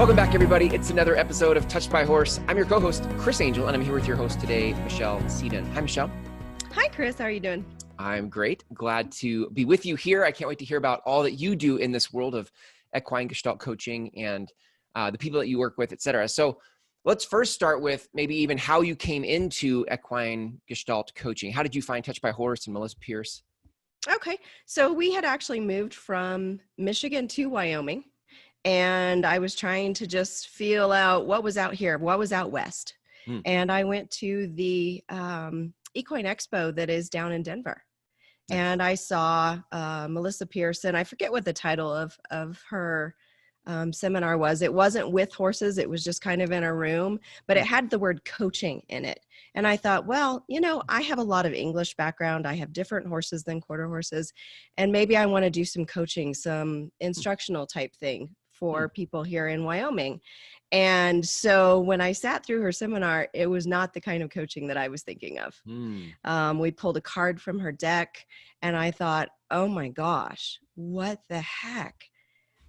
Welcome back, everybody. It's another episode of Touched by Horse. I'm your co-host, Chris Angel, and I'm here with your host today, Michelle Sidun. Hi, Michelle. Hi, Chris. How are you doing? I'm great. Glad to be with you here. I can't wait to hear about all that you do in this world of equine gestalt coaching and the people that you work with, et cetera. So let's first start with maybe even how you came into equine gestalt coaching. How did you find Touched by Horse and Melissa Pierce? Okay. So we had actually moved from Michigan to Wyoming, and I was trying to just feel out what was out here, what was out west. And I went to the Equine Expo that is down in Denver. Nice. And I saw Melissa Pierce, and I forget what the title of her seminar was. It wasn't with horses. It was just kind of in a room, but it had the word coaching in it. And I thought, well, you know, I have a lot of English background. I have different horses than quarter horses. And maybe I want to do some coaching, some instructional type thing for people here in Wyoming. And so when I sat through her seminar, it was not the kind of coaching that I was thinking of. We pulled a card from her deck, and I thought, oh my gosh, what the heck?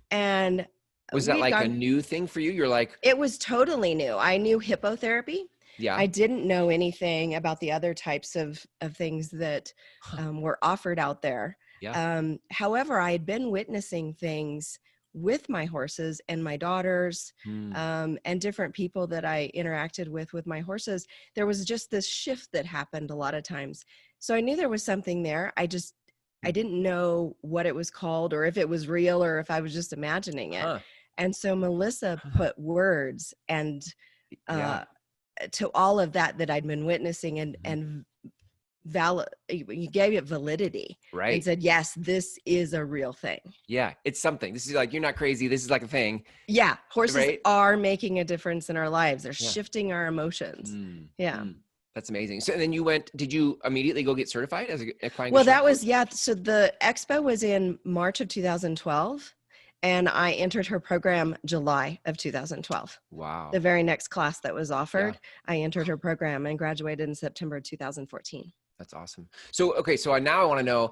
And was that like a new thing for you? You're like, it was totally new. I knew hippotherapy. Yeah. I didn't know anything about the other types of things that were offered out there. Yeah. However, I had been witnessing things with my horses and my daughters and different people that I interacted with my horses. There was just this shift that happened a lot of times. So I knew there was something there. I didn't know what it was called, or if it was real, or if I was just imagining it. And so Melissa put words and to all of that I'd been witnessing, and you gave it validity, right? And said, yes, this is a real thing. Yeah, it's something. This is like, you're not crazy. This is like a thing. Yeah, horses right? are making a difference in our lives. They're shifting our emotions. That's amazing. So then did you immediately go get certified as a equine? Well, that was, so the expo was in March of 2012. And I entered her program July of 2012. Wow. The very next class that was offered, I entered her program and graduated in September 2014. That's awesome. So, okay. So now I want to know,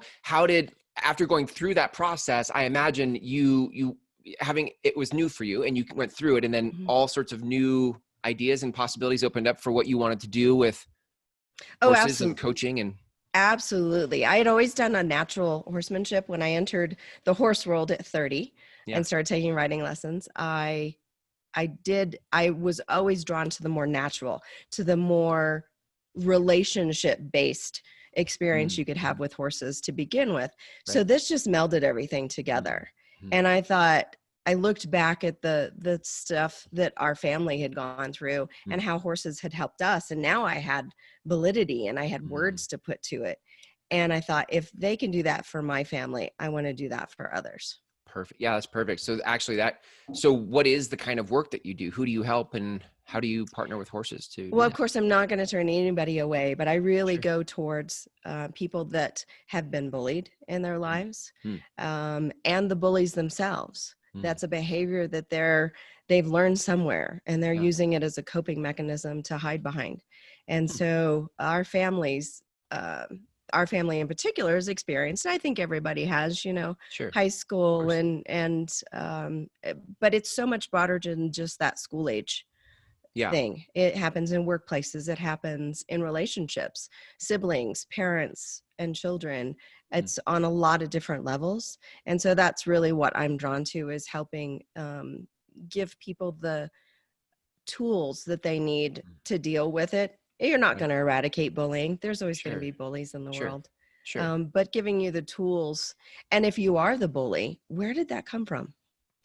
after going through that process, I imagine it was new for you and you went through it, and then all sorts of new ideas and possibilities opened up for what you wanted to do with horses and coaching and. Absolutely. I had always done a natural horsemanship. When I entered the horse world at 30 and started taking riding lessons, I was always drawn to the more natural, to the more relationship-based experience you could have with horses to begin with. Right. So this just melded everything together. And I thought, I looked back at the stuff that our family had gone through and how horses had helped us. And now I had validity and I had words to put to it. And I thought, if they can do that for my family, I want to do that for others. Perfect. Yeah, that's perfect. So actually so what is the kind of work that you do? Who do you help, and how do you partner with horses to? Well, of course, I'm not going to turn anybody away, but I really go towards people that have been bullied in their lives and the bullies themselves. That's a behavior that they've learned somewhere, and they're using it as a coping mechanism to hide behind. And so our family in particular has experienced, and I think everybody has, high school but it's so much broader than just that school age thing. It happens in workplaces. It happens in relationships, siblings, parents, and children. It's on a lot of different levels. And so that's really what I'm drawn to, is helping give people the tools that they need to deal with it. You're not going to eradicate bullying. There's always going to be bullies in the world. But giving you the tools. And if you are the bully, where did that come from?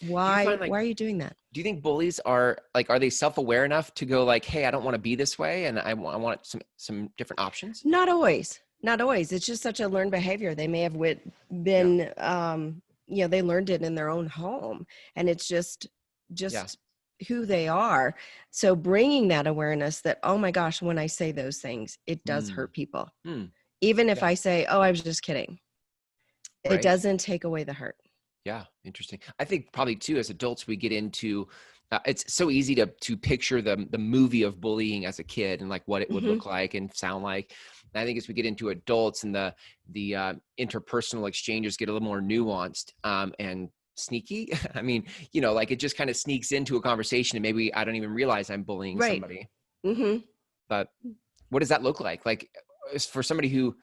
Why are you doing that? Do you think bullies are they self-aware enough to go like, hey, I don't want to be this way, and I want some different options? Not always. It's just such a learned behavior. They may have been, they learned it in their own home, and it's just who they are. So bringing that awareness that, oh my gosh, when I say those things, it does hurt people. Even if I say, oh, I was just kidding, it doesn't take away the hurt. Yeah. Interesting. I think probably too, as adults, we get into, it's so easy to picture the movie of bullying as a kid and like what it would look like and sound like. And I think as we get into adults and the interpersonal exchanges get a little more nuanced, and sneaky. I mean, like it just kind of sneaks into a conversation and maybe I don't even realize I'm bullying Right. somebody. Mm-hmm. But what does that look like? Like for somebody who,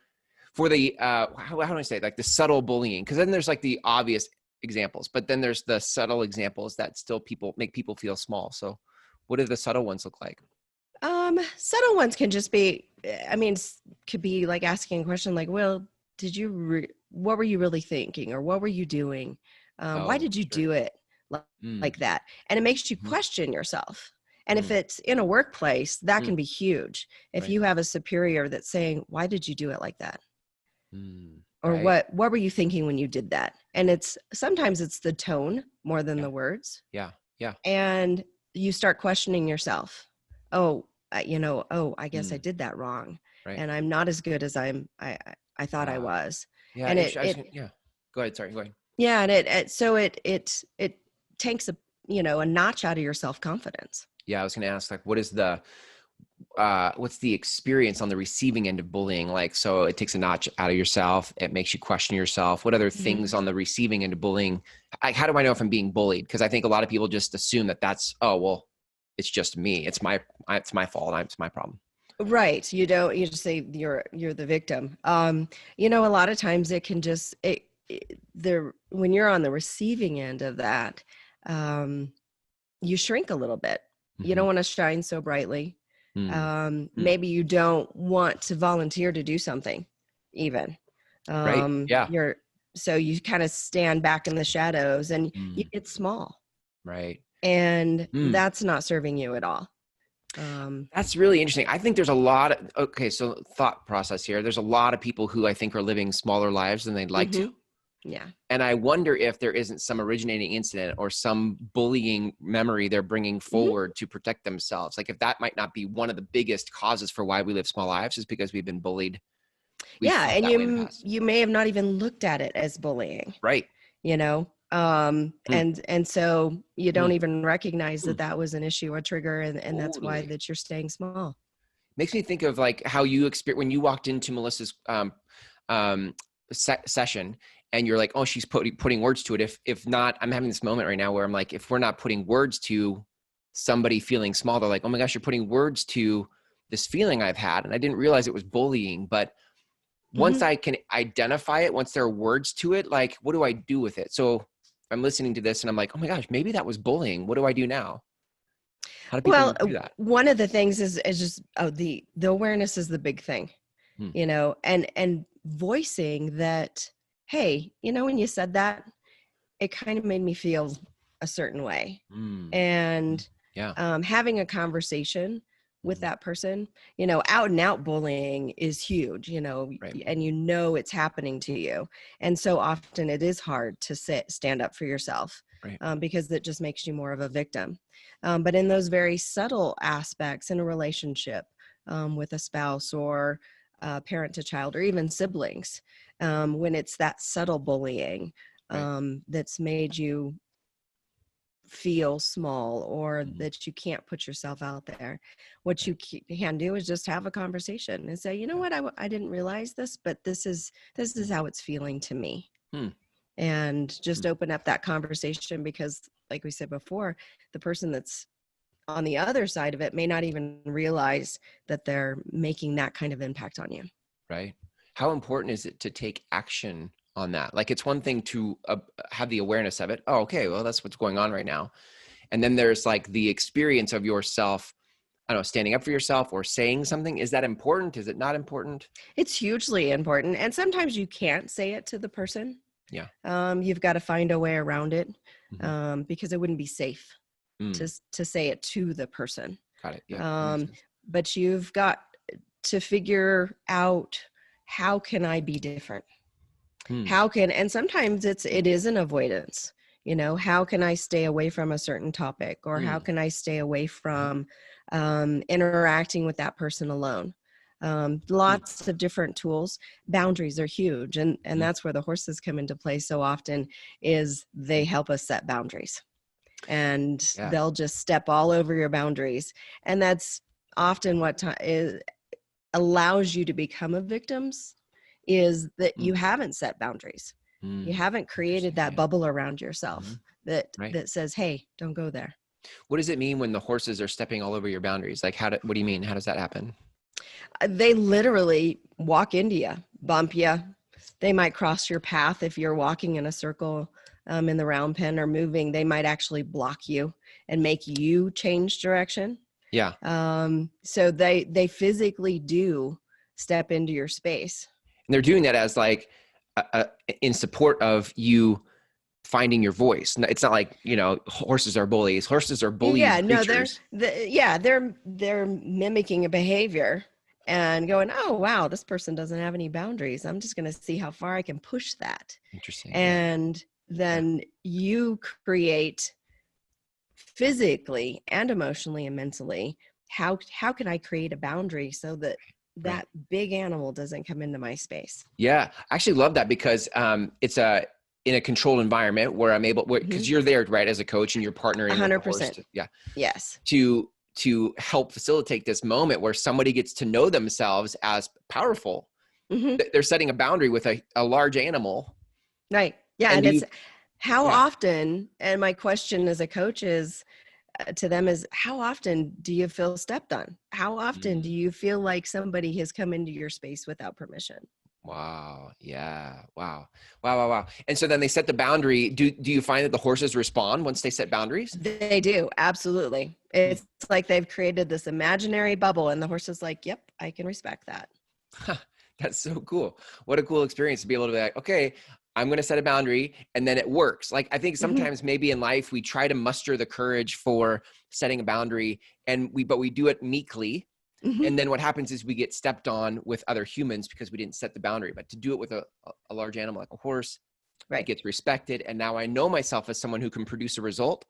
for the, how do I say it? Like the subtle bullying? Because then there's like the obvious examples, but then there's the subtle examples that still make people feel small. So what do the subtle ones look like? Subtle ones can just be, I mean, could be like asking a question like, well, what were you really thinking? Or what were you doing? Why did you Sure. do it like that? And it makes you question yourself. And if it's in a workplace, that can be huge. If Right. you have a superior that's saying, why did you do it like that? Or Right. what were you thinking when you did that? And sometimes it's the tone more than the words. Yeah. Yeah. And you start questioning yourself. Oh, I guess I did that wrong. Right. And I'm not as good as I thought I was. Yeah. And yeah. Go ahead. Sorry. Go ahead. yeah. And it takes a notch out of your self-confidence. Yeah. I was going to ask, like, what's the experience on the receiving end of bullying? Like, so it takes a notch out of yourself. It makes you question yourself. What other things on the receiving end of bullying? How do I know if I'm being bullied? Because I think a lot of people just assume that's, oh, well, it's just me. It's my fault. It's my problem. Right. You just say you're the victim. A lot of times it can just, when you're on the receiving end of that, you shrink a little bit. You don't want to shine so brightly. Maybe you don't want to volunteer to do something even. Right. Yeah. So you kind of stand back in the shadows and you get small. Right. And that's not serving you at all. That's really interesting. I think there's a lot of, so thought process here. There's a lot of people who I think are living smaller lives than they'd like to. Yeah. And I wonder if there isn't some originating incident or some bullying memory they're bringing forward to protect themselves. Like if that might not be one of the biggest causes for why we live small lives is because we've been bullied. And you may have not even looked at it as bullying. Right. And so you don't even recognize that was an issue or trigger. And that's why that you're staying small. Makes me think of like how you experienced when you walked into Melissa's session and you're like, oh, she's putting words to it. If not, I'm having this moment right now where I'm like, if we're not putting words to somebody feeling small, they're like, oh my gosh, you're putting words to this feeling I've had. And I didn't realize it was bullying, but once I can identify it, once there are words to it, like, what do I do with it? So I'm listening to this and I'm like, oh my gosh, maybe that was bullying. What do I do now? How do people do that? One of the things is just the awareness is the big thing, and voicing that, hey, when you said that, it kind of made me feel a certain way. And having a conversation with that person, out and out bullying is huge, right. and it's happening to you. And so often it is hard to stand up for yourself, right. Because it just makes you more of a victim. But in those very subtle aspects in a relationship, with a spouse or parent to child or even siblings, when it's that subtle bullying, right. That's made you feel small or that you can't put yourself out there, what you can do is just have a conversation and say, what, I didn't realize this, but this is how it's feeling to me. And just open up that conversation, because like we said before, the person that's on the other side of it may not even realize that they're making that kind of impact on you. Right. How important is it to take action on that? Like, it's one thing to have the awareness of it. Oh, okay, well, that's what's going on right now. And then there's like the experience of yourself, I don't know, standing up for yourself or saying something. Is that important? Is it not important? It's hugely important. And sometimes you can't say it to the person. Yeah. You've got to find a way around it, because it wouldn't be safe to say it to the person. Got it. Yeah. But you've got to figure out, how can I be different? And sometimes it is an avoidance, how can I stay away from a certain topic, or how can I stay away from interacting with that person alone? Lots of different tools. Boundaries are huge. And that's where the horses come into play so often, is they help us set boundaries, and they'll just step all over your boundaries. And that's often what allows you to become a victim, is that you haven't set boundaries. You haven't created Interesting. that Yeah. bubble around yourself that Right. that says, hey, don't go there. What does it mean when the horses are stepping all over your boundaries? Like what do you mean? How does that happen? They literally walk into you, bump you. They might cross your path if you're walking in a circle in the round pen or moving. They might actually block you and make you change direction. Yeah. So they physically do step into your space. And they're doing that as like in support of you finding your voice. It's not like, horses are bullies. Horses are Yeah, bullied no, creatures. they're mimicking a behavior and going, oh wow, this person doesn't have any boundaries. I'm just going to see how far I can push that. Interesting. Yeah. And then you create physically and emotionally and mentally, how can I create a boundary so that that big animal doesn't come into my space? Yeah. I actually love that because it's in a controlled environment where I'm able, because you're there, right, as a coach and you're partnering with the horse. 100%. Yes. To help facilitate this moment where somebody gets to know themselves as powerful. They're setting a boundary with a large animal. Right. Yeah. And it's how often, and my question as a coach is to them is, how often do you feel stepped on? How often do you feel like somebody has come into your space without permission? Wow. Yeah. Wow. And so then they set the boundary. Do you find that the horses respond once they set boundaries? They do. Absolutely. It's like they've created this imaginary bubble and the horse is like, yep, I can respect that. That's so cool. What a cool experience to be able to be like, okay, I'm going to set a boundary and then it works. Like, I think sometimes maybe in life, we try to muster the courage for setting a boundary but we do it meekly. And then what happens is we get stepped on with other humans because we didn't set the boundary. But to do it with a large animal like a horse, it gets respected. And now I know myself as someone who can produce a result.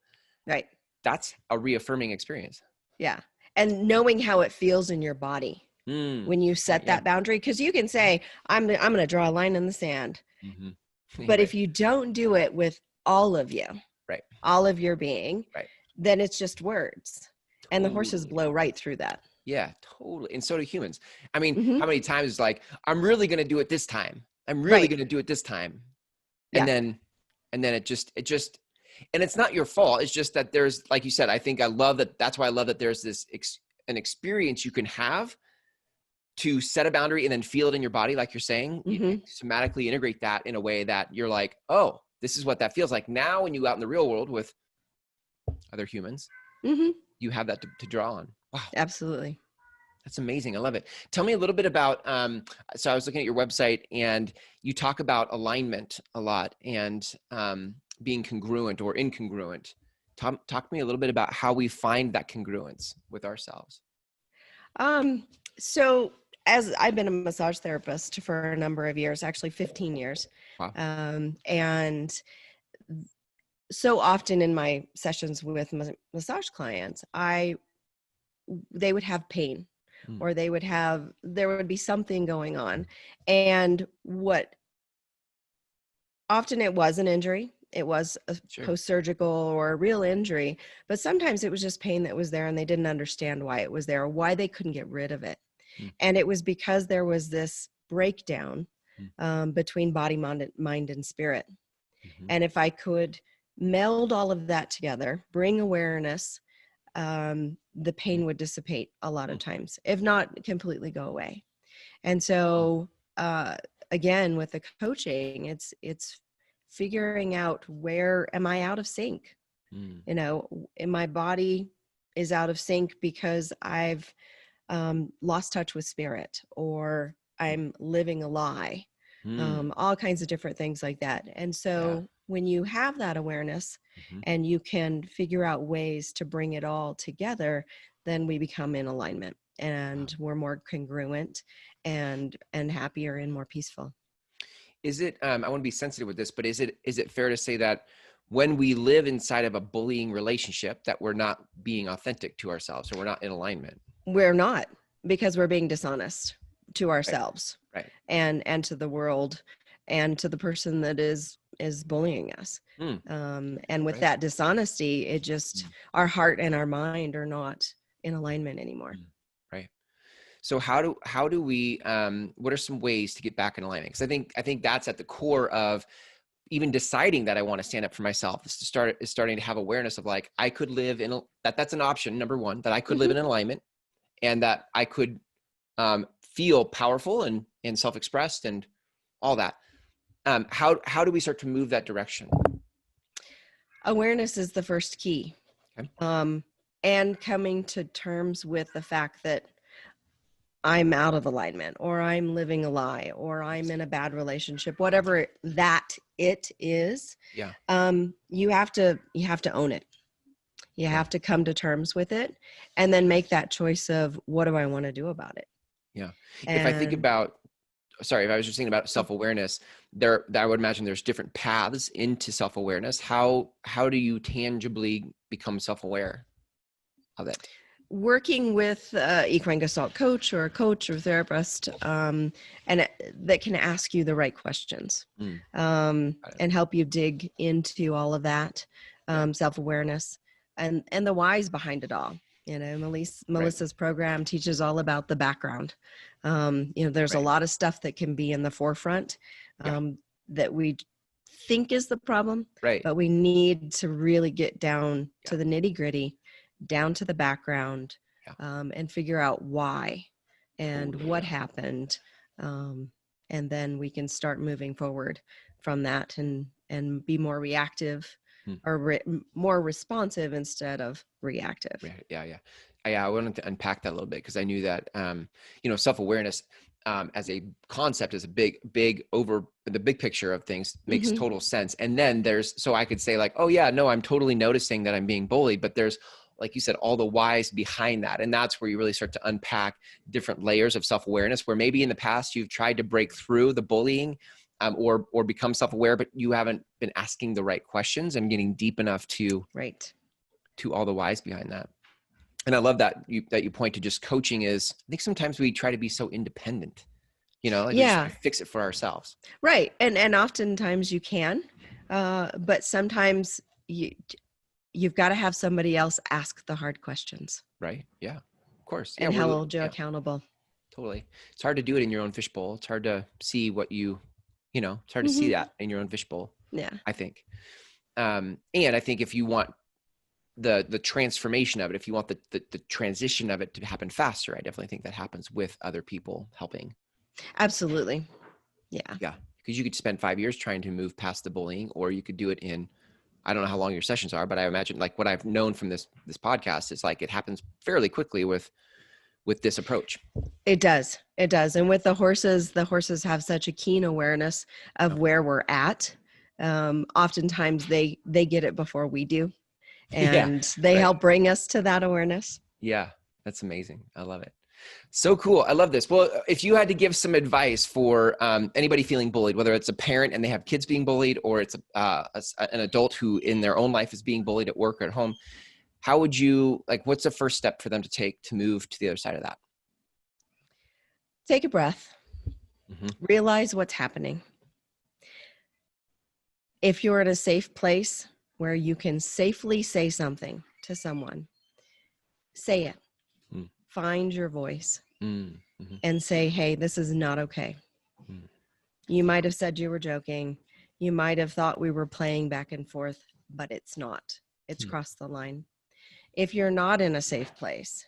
Right. That's a reaffirming experience. Yeah. And knowing how it feels in your body when you set that boundary, because you can say, I'm going to draw a line in the sand. But if you don't do it with all of you, all of your being, then it's just words. And the horses blow right through that. Yeah, totally. And so do humans. I mean, how many times it's like, I'm really going to do it this time. I'm really going to do it this time. And then it just, and it's not your fault. It's just that there's, like you said, I love that. That's why I love that there's an experience you can have to set a boundary and then feel it in your body. Like you're saying, you somatically integrate that in a way that you're like, oh, this is what that feels like. Now, when you go out in the real world with other humans, you have that to draw on. Wow. Absolutely. That's amazing. I love it. Tell me a little bit about, so I was looking at your website and you talk about alignment a lot and being congruent or incongruent. Talk to me a little bit about how we find that congruence with ourselves. So as I've been a massage therapist for a number of years, actually 15 years. Wow. And so often in my sessions with massage clients, they would have pain or there would be something going on. And what often it was an injury. It was a post-surgical or a real injury, but sometimes it was just pain that was there and they didn't understand why it was there or why they couldn't get rid of it. And it was because there was this breakdown between body, mind, and spirit. And if I could meld all of that together, bring awareness, the pain would dissipate a lot of times, if not completely go away. And so, again, with the coaching, it's figuring out, where am I out of sync? And my body is out of sync because I've lost touch with spirit, or I'm living a lie, all kinds of different things like that. And so when you have that awareness and you can figure out ways to bring it all together, then we become in alignment and we're more congruent and happier and more peaceful. Is it, I want to be sensitive with this, but is it fair to say that when we live inside of a bullying relationship that we're not being authentic to ourselves, or we're not in alignment? We're not, because we're being dishonest to ourselves, and to the world and to the person that is bullying us. And with that dishonesty, it just, our heart and our mind are not in alignment anymore. Right. So how do we, what are some ways to get back in alignment? Because I think that's at the core of even deciding that I want to stand up for myself is starting to have awareness of like, I could live in that's an option. Number one, that I could live in alignment, and that I could feel powerful and self-expressed and all that. How do we start to move that direction? Awareness is the first key. Okay. And coming to terms with the fact that I'm out of alignment, or I'm living a lie, or I'm in a bad relationship, whatever that it is. Yeah. You have to own it. You have to come to terms with it, and then make that choice of, what do I want to do about it? Yeah. And If I think about, sorry, if I was just thinking about self-awareness, I would imagine there's different paths into self-awareness. How do you tangibly become self-aware of it? working with equine gestalt coach or a coach or therapist, that can ask you the right questions, and help you dig into all of that, self-awareness and the whys behind it all. Melissa's program teaches all about the background. There's a lot of stuff that can be in the forefront, that we think is the problem, but we need to really get down to the nitty-gritty, down to the background, and figure out why and what happened. And then we can start moving forward from that and be more reactive or more responsive instead of reactive. Yeah. I wanted to unpack that a little bit, because I knew that, self-awareness as a concept is a big over the big picture of things makes total sense. And then so I could say like, oh yeah, no, I'm totally noticing that I'm being bullied, but there's, like you said, all the whys behind that. And that's where you really start to unpack different layers of self-awareness, where maybe in the past you've tried to break through the bullying, or become self-aware, but you haven't been asking the right questions and getting deep enough to all the whys behind that. And I love that you point to just coaching is, I think sometimes we try to be so independent, we just fix it for ourselves. Right. And oftentimes you can, but sometimes you've got to have somebody else ask the hard questions. Right. Yeah, of course. And hold you accountable. Totally. It's hard to do it in your own fishbowl. It's hard to see what it's hard to see that in your own fishbowl. Yeah. I think. And I think if you want the transformation of it, if you want the transition of it to happen faster, I definitely think that happens with other people helping. Absolutely. Yeah. Yeah. Because you could spend 5 years trying to move past the bullying, or you could do it in, I don't know how long your sessions are, but I imagine like what I've known from this podcast is like, it happens fairly quickly with this approach. It does. And with the horses have such a keen awareness of where we're at. Oftentimes they get it before we do. And they help bring us to that awareness. Yeah. That's amazing. I love it. So cool. I love this. Well, if you had to give some advice for anybody feeling bullied, whether it's a parent and they have kids being bullied, or it's an adult who in their own life is being bullied at work or at home, how would you, what's the first step for them to take to move to the other side of that? Take a breath. Realize what's happening. If you're in a safe place where you can safely say something to someone, say it. Find your voice and say, hey, this is not okay. You might have said you were joking. You might have thought we were playing back and forth, but it's not. It's crossed the line. If you're not in a safe place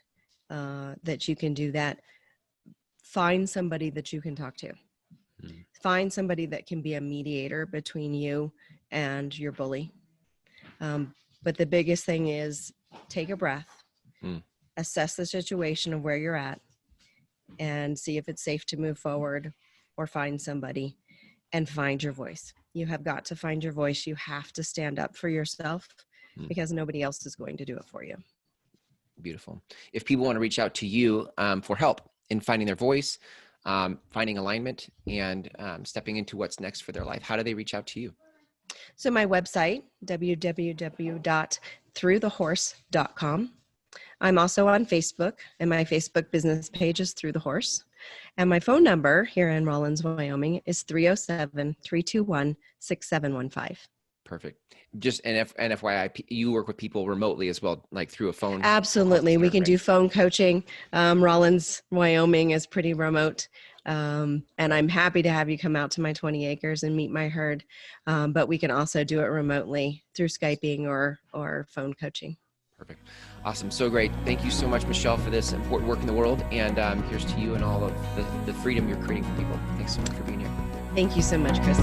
that you can do that, find somebody that you can talk to. Find somebody that can be a mediator between you and your bully. But the biggest thing is take a breath, assess the situation of where you're at, and see if it's safe to move forward or find somebody, and find your voice. You have got to find your voice. You have to stand up for yourself because nobody else is going to do it for you. Beautiful. If people want to reach out to you for help in finding their voice, finding alignment, and stepping into what's next for their life, how do they reach out to you? So my website, www.throughthehorse.com. I'm also on Facebook, and my Facebook business page is Through the Horse. And my phone number here in Rawlins, Wyoming is 307-321-6715. Perfect. Just and FYI, you work with people remotely as well, like through a phone? Absolutely. We can do phone coaching. Rawlins, Wyoming is pretty remote. And I'm happy to have you come out to my 20 acres and meet my herd. But we can also do it remotely through Skyping or phone coaching. Perfect. Awesome. So great. Thank you so much, Michelle, for this important work in the world. And here's to you and all of the freedom you're creating for people. Thanks so much for being here. Thank you so much, Chris.